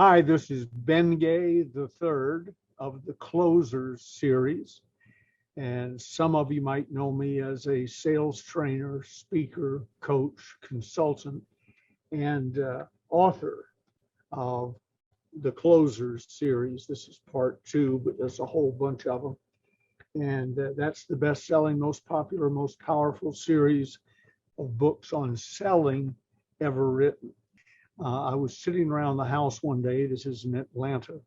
Hi, this is Ben Gay, the third of the Closers series. And some of you might know me as a sales trainer, speaker, coach, consultant, and author of the Closers series. This is part two, but there's a whole bunch of them. And that's the best-selling, most popular, most powerful series of books on selling ever written. I was sitting around the house one day, this is in Atlanta,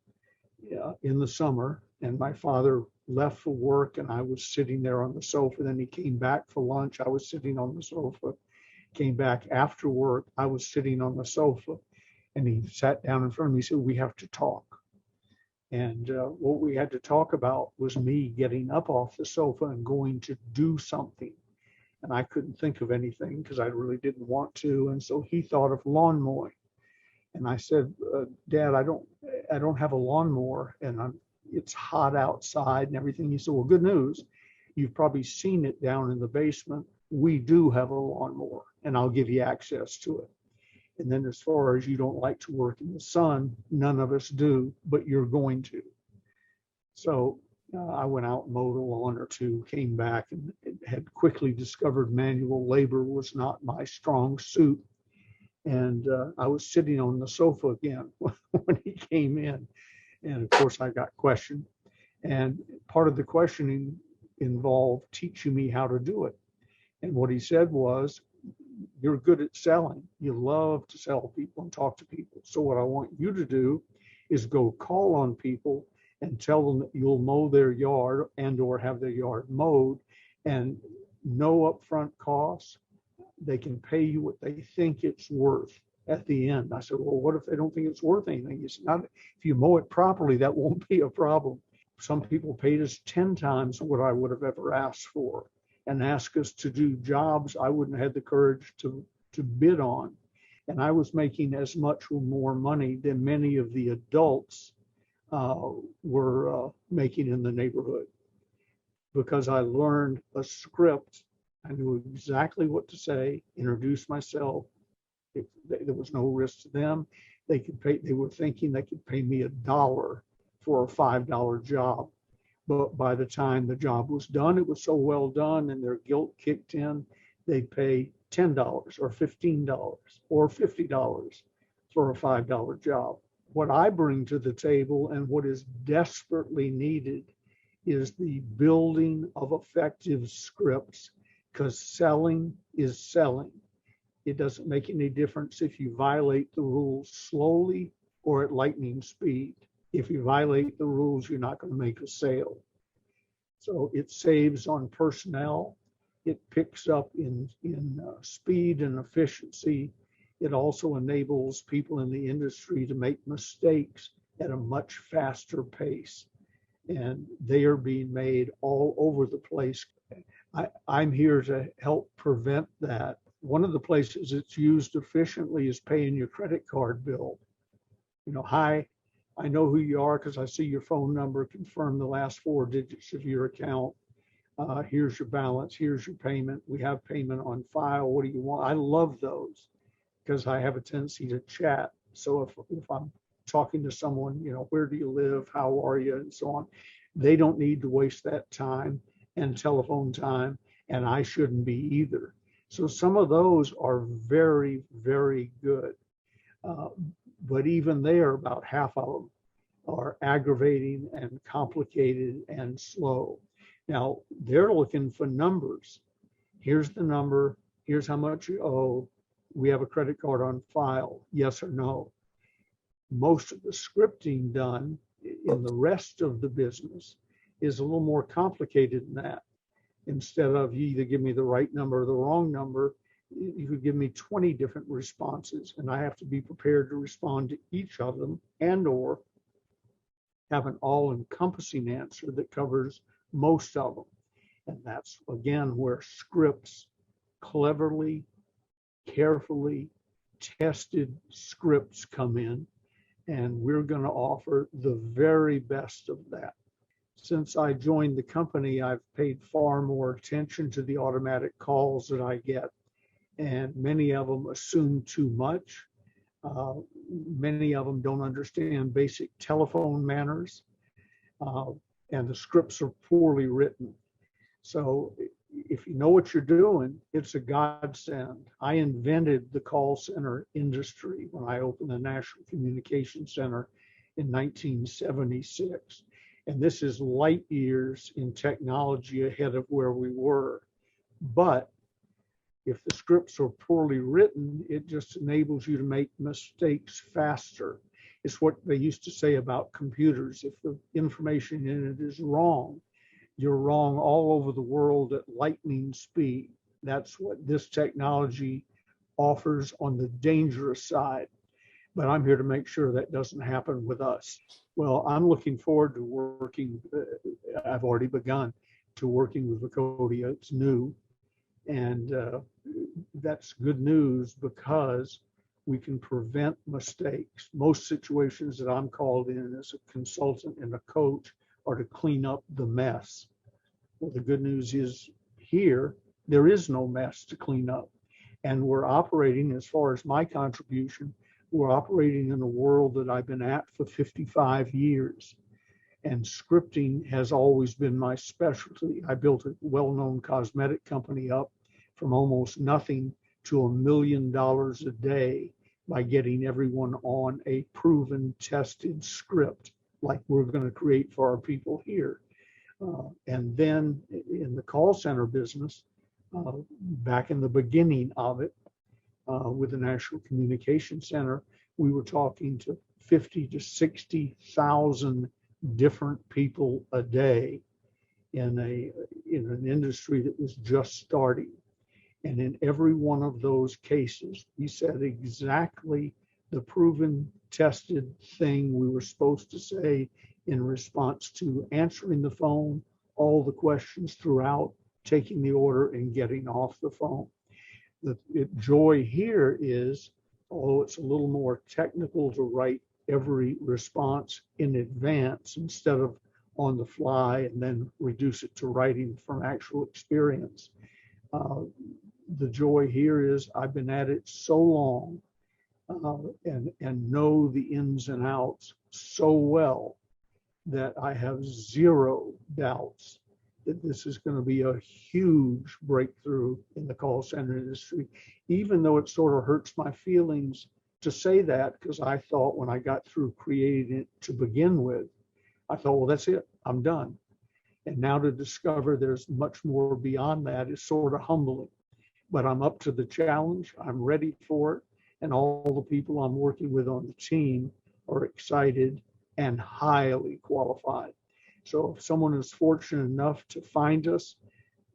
in the summer, and my father left for work and I was sitting there on the sofa. Then he came back for lunch. I was sitting on the sofa. Came back after work. I was sitting on the sofa, and he sat down in front of me and said, "We have to talk." And what we had to talk about was me getting up off the sofa and going to do something. And I couldn't think of anything because I really didn't want to. And so he thought of lawn mowing. And I said, "Dad, I don't have a lawnmower, and it's hot outside and everything." He said, "Well, good news. You've probably seen it down in the basement. We do have a lawnmower, and I'll give you access to it. And then as far as you don't like to work in the sun, none of us do, but you're going to." So I went out and mowed a lawn or two, came back, and had quickly discovered manual labor was not my strong suit. And I was sitting on the sofa again when he came in. And of course, I got questioned. And part of the questioning involved teaching me how to do it. And what he said was, "You're good at selling. You love to sell people and talk to people. So what I want you to do is go call on people and tell them that you'll mow their yard and or have their yard mowed, and no upfront costs. They can pay you what they think it's worth at the end." I said, "Well, what if they don't think it's worth anything?" He said, "Not if you mow it properly, that won't be a problem. Some people paid us 10 times what I would have ever asked for and asked us to do jobs I wouldn't have had the courage to bid on. And I was making as much or more money than many of the adults were making in the neighborhood, because I learned a script. I knew exactly what to say, introduce myself. There was no risk to them. They were thinking they could pay me $1 for a $5 job. But by the time the job was done, it was so well done and their guilt kicked in, they'd pay $10 or $15 or $50 for a $5 job. What I bring to the table and what is desperately needed is the building of effective scripts, because selling is selling. It doesn't make any difference if you violate the rules slowly or at lightning speed. If you violate the rules, you're not going to make a sale. So it saves on personnel. It picks up in speed and efficiency. It also enables people in the industry to make mistakes at a much faster pace. And they are being made all over the place. I'm here to help prevent that. One of the places it's used efficiently is paying your credit card bill. "Hi, I know who you are because I see your phone number, confirm the last 4 digits of your account. Here's your balance, here's your payment. We have payment on file. What do you want?" I love those because I have a tendency to chat. So if I'm talking to someone, "Where do you live? How are you?" and so on, they don't need to waste that time and telephone time, and I shouldn't be either. So some of those are very, very good. But even there, about half of them are aggravating and complicated and slow. Now, they're looking for numbers. Here's the number. Here's how much you owe. We have a credit card on file. Yes or no. Most of the scripting done in the rest of the business is a little more complicated than that. Instead of you either give me the right number or the wrong number, you could give me 20 different responses, and I have to be prepared to respond to each of them and or have an all-encompassing answer that covers most of them. And that's, again, where scripts, cleverly, carefully tested scripts come in, and we're going to offer the very best of that. Since I joined the company, I've paid far more attention to the automatic calls that I get, and many of them assume too much. Uh, Many of them don't understand basic telephone manners, uh, and the scripts are poorly written. So if you know what you're doing, it's a godsend. I invented the call center industry when I opened the National Communications Center in 1976. And this is light years in technology ahead of where we were. But if the scripts are poorly written, it just enables you to make mistakes faster. It's what they used to say about computers. If the information in it is wrong, you're wrong all over the world at lightning speed. That's what this technology offers on the dangerous side. But I'm here to make sure that doesn't happen with us. Well, I'm looking forward to working. I've already begun to working with Vocodia. It's new, and that's good news because we can prevent mistakes. Most situations that I'm called in as a consultant and a coach are to clean up the mess. Well, the good news is here, there is no mess to clean up. And we're operating, as far as my contribution, we're operating in a world that I've been at for 55 years. And scripting has always been my specialty. I built a well-known cosmetic company up from almost nothing to $1 million a day by getting everyone on a proven, tested script like we're going to create for our people here. And then in the call center business, back in the beginning of it, with the National Communication Center, we were talking to 50 to 60,000 different people a day in an industry that was just starting. And in every one of those cases, we said exactly the proven, tested thing we were supposed to say in response to answering the phone, all the questions throughout, taking the order and getting off the phone. The joy here is, although it's a little more technical to write every response in advance instead of on the fly and then reduce it to writing from actual experience. The joy here is I've been at it so long and know the ins and outs so well that I have zero doubts that this is going to be a huge breakthrough in the call center industry, even though it sort of hurts my feelings to say that, because I thought when I got through creating it to begin with, I thought, well, that's it, I'm done. And now to discover there's much more beyond that is sort of humbling. But I'm up to the challenge, I'm ready for it, and all the people I'm working with on the team are excited and highly qualified. So if someone is fortunate enough to find us,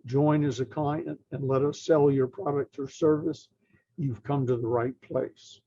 join as a client, and let us sell your product or service, you've come to the right place.